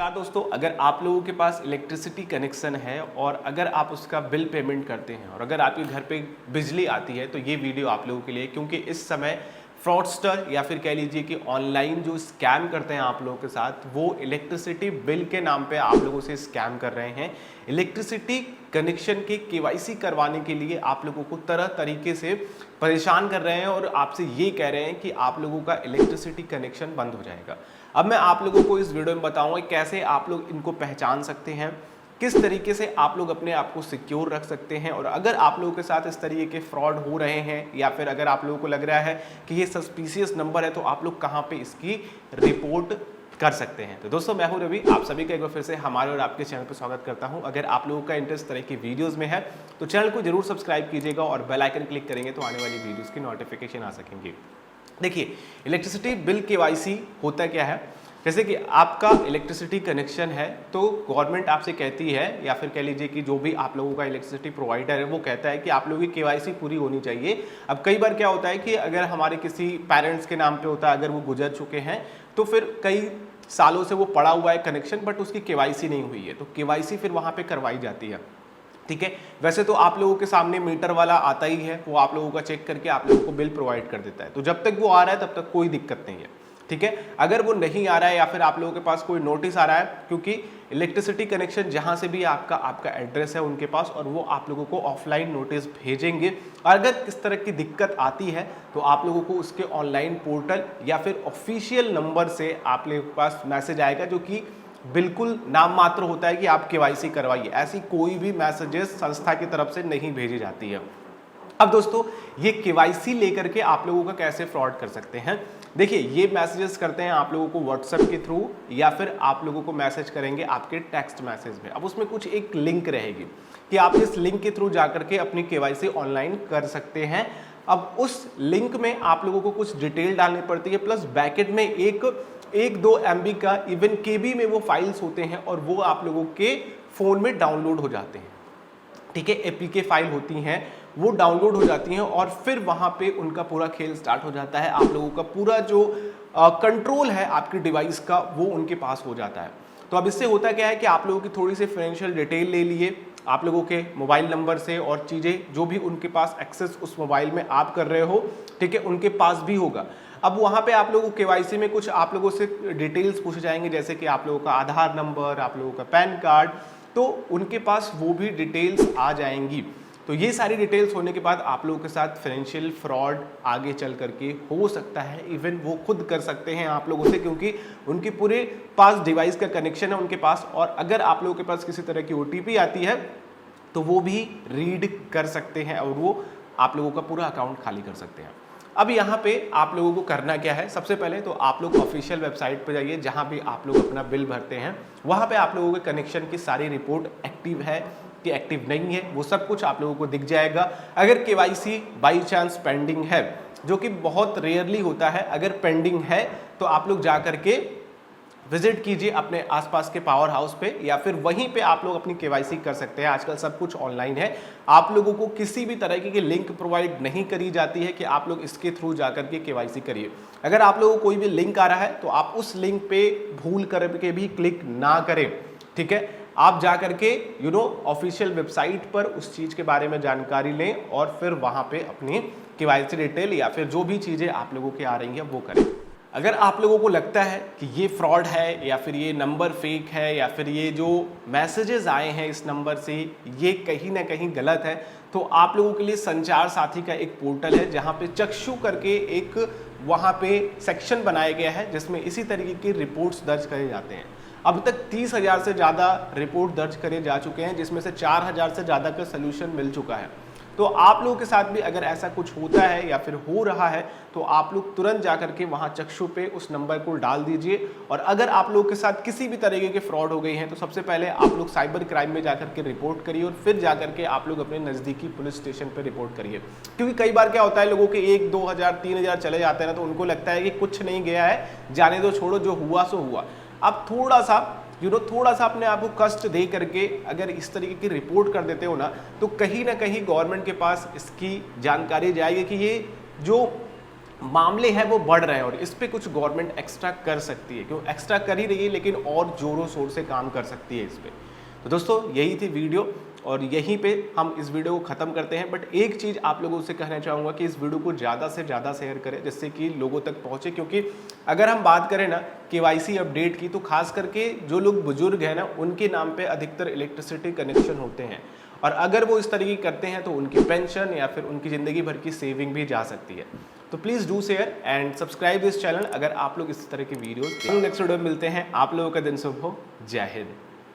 नमस्कार दोस्तों, अगर आप लोगों के पास इलेक्ट्रिसिटी कनेक्शन है और अगर आप उसका बिल पेमेंट करते हैं और अगर आपके घर पे बिजली आती है तो ये वीडियो आप लोगों के लिए, क्योंकि इस समय फ्रॉडस्टर या फिर कह लीजिए कि ऑनलाइन जो स्कैम करते हैं आप लोगों के साथ, वो इलेक्ट्रिसिटी बिल के नाम पे आप लोगों से स्कैम कर रहे हैं। इलेक्ट्रिसिटी कनेक्शन के केवाईसी करवाने के लिए आप लोगों को तरह तरीके से परेशान कर रहे हैं और आपसे ये कह रहे हैं कि आप लोगों का इलेक्ट्रिसिटी कनेक्शन बंद हो जाएगा। अब मैं आप लोगों को इस वीडियो में बताऊंगा कैसे आप लोग इनको पहचान सकते हैं, किस तरीके से आप लोग अपने आप को सिक्योर रख सकते हैं, और अगर आप लोगों के साथ इस तरीके के फ्रॉड हो रहे हैं या फिर अगर आप लोगों को लग रहा है कि ये सस्पिशियस नंबर है तो आप लोग कहां पे इसकी रिपोर्ट कर सकते हैं। तो दोस्तों, मैं हूं रवि, आप सभी का एक बार फिर से हमारे और आपके चैनल पर स्वागत करता हूं। अगर आप लोगों का इंटरेस्ट तरह की वीडियोस में है तो चैनल को जरूर सब्सक्राइब कीजिएगा और बेल आइकन क्लिक करेंगे तो आने वाली वीडियोस की नोटिफिकेशन आ सकेंगे। देखिए, इलेक्ट्रिसिटी बिल केवाईसी होता क्या है। जैसे कि आपका इलेक्ट्रिसिटी कनेक्शन है तो गवर्नमेंट आपसे कहती है या फिर कह लीजिए कि जो भी आप लोगों का इलेक्ट्रिसिटी प्रोवाइडर है वो कहता है कि आप लोगों की केवाईसी पूरी होनी चाहिए। अब कई बार क्या होता है कि अगर हमारे किसी पेरेंट्स के नाम पे होता है, अगर वो गुजर चुके हैं तो फिर कई सालों से वो पड़ा हुआ है कनेक्शन, बट उसकी केवाईसी नहीं हुई है, तो केवाईसी फिर वहाँ पे करवाई जाती है। ठीक है, वैसे तो आप लोगों के सामने मीटर वाला आता ही है, वो आप लोगों का चेक करके आप लोगों को बिल प्रोवाइड कर देता है। तो जब तक वो आ रहा है तब तक कोई दिक्कत नहीं है। ठीक है, अगर वो नहीं आ रहा है या फिर आप लोगों के पास कोई नोटिस आ रहा है, क्योंकि इलेक्ट्रिसिटी कनेक्शन जहां से भी आपका एड्रेस है उनके पास, और वो आप लोगों को ऑफलाइन नोटिस भेजेंगे। और अगर किस तरह की दिक्कत आती है तो आप लोगों को उसके ऑनलाइन पोर्टल या फिर ऑफिशियल नंबर से आप लोगों के पास मैसेज आएगा, जो कि बिल्कुल नाम मात्र होता है कि आप केवाईसी करवाइए। ऐसी कोई भी मैसेजेस संस्था की तरफ से नहीं भेजी जाती है। अब दोस्तों, ये केवाईसी लेकर के आप लोगों का कैसे फ्रॉड कर सकते हैं। देखिए, ये मैसेजेस करते हैं आप लोगों को व्हाट्सएप के थ्रू या फिर आप लोगों को मैसेज करेंगे आपके टेक्स्ट मैसेज में। अब उसमें कुछ एक लिंक रहेगी कि आप इस लिंक के थ्रू जाकर के अपनी केवाईसी ऑनलाइन कर सकते हैं। अब उस लिंक में आप लोगों को कुछ डिटेल डालनी पड़ती है, प्लस बैकेंड में एक 2 MB का, इवन KB में वो फाइल्स होते हैं और वो आप लोगों के फोन में डाउनलोड हो जाते हैं। ठीक है, APK फाइल होती हैं, वो डाउनलोड हो जाती हैं और फिर वहां पे उनका पूरा खेल स्टार्ट हो जाता है। आप लोगों का पूरा जो कंट्रोल है आपकी डिवाइस का, वो उनके पास हो जाता है। तो अब इससे होता क्या है कि आप लोगों की थोड़ी सी फाइनेंशियल डिटेल ले लिए आप लोगों के मोबाइल नंबर से, और चीज़ें जो भी उनके पास एक्सेस उस मोबाइल में आप कर रहे हो, ठीक है, उनके पास भी होगा। अब वहाँ पे आप लोगों को केवाईसी में कुछ आप लोगों से डिटेल्स पूछे जाएंगे, जैसे कि आप लोगों का आधार नंबर, आप लोगों का पैन कार्ड, तो उनके पास वो भी डिटेल्स आ जाएंगी। तो ये सारी डिटेल्स होने के बाद आप लोगों के साथ फाइनेंशियल फ्रॉड आगे चल करके हो सकता है। इवन वो खुद कर सकते हैं आप लोगों से, क्योंकि उनके पूरे पास डिवाइस का कनेक्शन है उनके पास, और अगर आप लोगों के पास किसी तरह की OTP आती है तो वो भी रीड कर सकते हैं और वो आप लोगों का पूरा अकाउंट खाली कर सकते हैं। अब यहाँ पे आप लोगों को करना क्या है, सबसे पहले तो आप लोग ऑफिशियल वेबसाइट पर जाइए जहाँ भी आप लोग अपना बिल भरते हैं। वहाँ पे आप लोगों के कनेक्शन की सारी रिपोर्ट एक्टिव है कि एक्टिव नहीं है, वो सब कुछ आप लोगों को दिख जाएगा। अगर केवाईसी बाई चांस पेंडिंग है, जो कि बहुत रेयरली होता है, अगर पेंडिंग है तो आप लोग जा करके विजिट कीजिए अपने आसपास के पावर हाउस पे, या फिर वहीं पे आप लोग अपनी केवाईसी कर सकते हैं। आजकल सब कुछ ऑनलाइन है, आप लोगों को किसी भी तरह की लिंक प्रोवाइड नहीं करी जाती है कि आप लोग इसके थ्रू जाकर के केवाईसी करिए। अगर आप लोगों को कोई भी लिंक आ रहा है तो आप उस लिंक पे भूल करके भी क्लिक ना करें। ठीक है, आप जा करके ऑफिशियल वेबसाइट पर उस चीज के बारे में जानकारी लें और फिर वहां पे अपनी केवाईसी डिटेल या फिर जो भी चीजें आप लोगों की आ रही हैं वो करें। अगर आप लोगों को लगता है कि ये फ्रॉड है या फिर ये नंबर फेक है या फिर ये जो मैसेजेस आए हैं इस नंबर से ये कहीं ना कहीं गलत है, तो आप लोगों के लिए संचार साथी का एक पोर्टल है जहां पे चक्षु करके एक वहां पे सेक्शन बनाया गया है जिसमें इसी तरीके की रिपोर्ट्स दर्ज करे जाते हैं। अब तक 30,000 से ज़्यादा रिपोर्ट दर्ज करे जा चुके हैं, जिसमें से 4,000 से ज़्यादा का सलूशन मिल चुका है। तो आप लोगों के साथ भी अगर ऐसा कुछ होता है या फिर हो रहा है तो आप लोग तुरंत जाकर के वहां चक्षु पे उस नंबर को डाल दीजिए। और अगर आप लोगों के साथ किसी भी तरीके के फ्रॉड हो गई हैं तो सबसे पहले आप लोग साइबर क्राइम में जाकर के रिपोर्ट करिए और फिर जाकर के आप लोग अपने नज़दीकी पुलिस स्टेशन पर रिपोर्ट करिए। क्योंकि कई बार क्या होता है, लोगों के 1-2,000 3,000 चले जाते हैं ना, तो उनको लगता है कि कुछ नहीं गया है, जाने दो, छोड़ो, जो हुआ सो हुआ। अब थोड़ा सा अपने आप को कष्ट दे करके अगर इस तरीके की रिपोर्ट कर देते हो ना, तो कहीं ना कहीं गवर्नमेंट के पास इसकी जानकारी जाएगी कि ये जो मामले हैं वो बढ़ रहे हैं और इस पे कुछ गवर्नमेंट एक्स्ट्रा कर सकती है, क्यों एक्स्ट्रा कर ही रही है लेकिन और जोरों शोर से काम कर सकती है इस पे। तो दोस्तों यही थी वीडियो और यहीं पे हम इस वीडियो को ख़त्म करते हैं। बट एक चीज़ आप लोगों से कहना चाहूँगा कि इस वीडियो को ज़्यादा से ज़्यादा शेयर करें जिससे कि लोगों तक पहुँचे, क्योंकि अगर हम बात करें ना KYC अपडेट की तो खास करके जो लोग बुजुर्ग हैं ना उनके नाम पे अधिकतर इलेक्ट्रिसिटी कनेक्शन होते हैं और अगर वो इस तरीके करते हैं तो उनकी पेंशन या फिर उनकी ज़िंदगी भर की सेविंग भी जा सकती है। तो please do share and subscribe this channel अगर आप लोग इस तरह की वीडियोस। नेक्स्ट वीडियो में मिलते हैं। आप लोगों का दिन शुभ हो। जय हिंद।